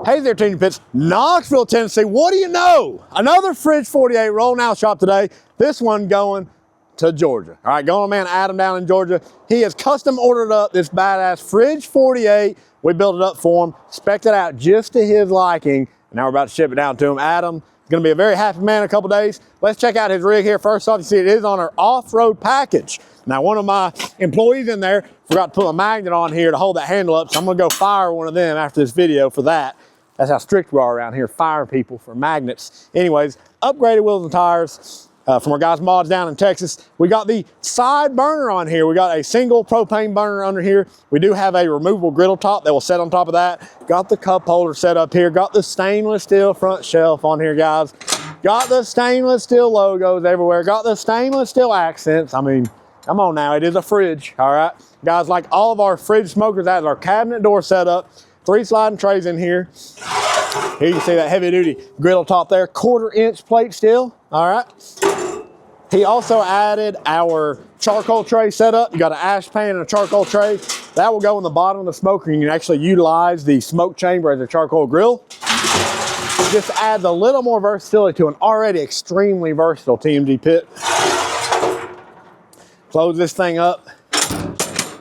Hey there, TMG Pits, Knoxville, Tennessee. What do you know? Another Fridge 48 rolling out shop today. This one going to Georgia. All right, going to man Adam down in Georgia. He has custom ordered up this badass Fridge 48. We built it up for him, spec'd it out just to his liking. And now we're about to ship it down to him. Adam is going to be a very happy man in a couple days. Let's check out his rig here. First off, you see it is on our off-road package. Now, one of my employees in there forgot to put a magnet on here to hold that handle up, so I'm going to go fire one of them after this video for that. That's how strict we are around here, firing people for magnets. Anyways, upgraded wheels and tires from our guys Mods down in Texas. We got the side burner on here. We got a single propane burner under here. We do have a removable griddle top that will set on top of that. Got the cup holder set up here. Got the stainless steel front shelf on here, guys. Got the stainless steel logos everywhere. Got the stainless steel accents. I mean, come on now, it is a fridge, all right? Guys, like all of our fridge smokers, that is our cabinet door setup. 3 sliding trays in here. Here you can see that heavy duty griddle top there, 1/4 inch plate steel, all right? He also added our charcoal tray setup. You got an ash pan and a charcoal tray. That will go in the bottom of the smoker. You can actually utilize the smoke chamber as a charcoal grill. It just adds a little more versatility to an already extremely versatile TMG pit. Close this thing up.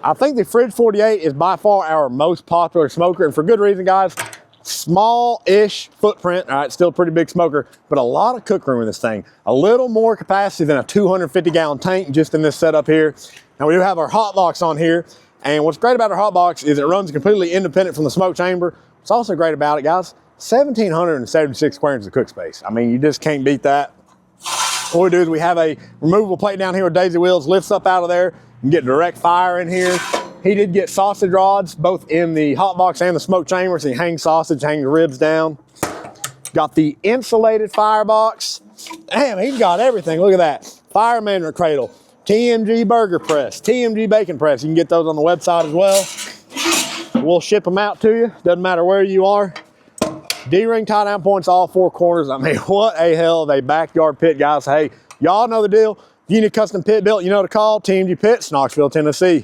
I think the Fridge 48 is by far our most popular smoker, and for good reason, guys. Small-ish footprint, all right, still a pretty big smoker, but a lot of cook room in this thing. A little more capacity than a 250-gallon tank just in this setup here. Now, we do have our hot box on here, and what's great about our hot box is it runs completely independent from the smoke chamber. What's also great about it, guys, 1,776 square inches of cook space. I mean, you just can't beat that. What we do is we have a removable plate down here with daisy wheels, lifts up out of there. You can get direct fire in here. He did get sausage rods, both in the hot box and the smoke chamber, so you hang sausage, hang the ribs down. Got the insulated firebox. Damn, he's got everything. Look at that. Fire management cradle, TMG burger press, TMG bacon press. You can get those on the website as well. We'll ship them out to you. Doesn't matter where you are. D-ring tie down points, all 4 corners. I mean, what a hell of a backyard pit, guys. Hey, y'all know the deal. If you need a custom pit built, you know to call TMG Pits, Knoxville, Tennessee.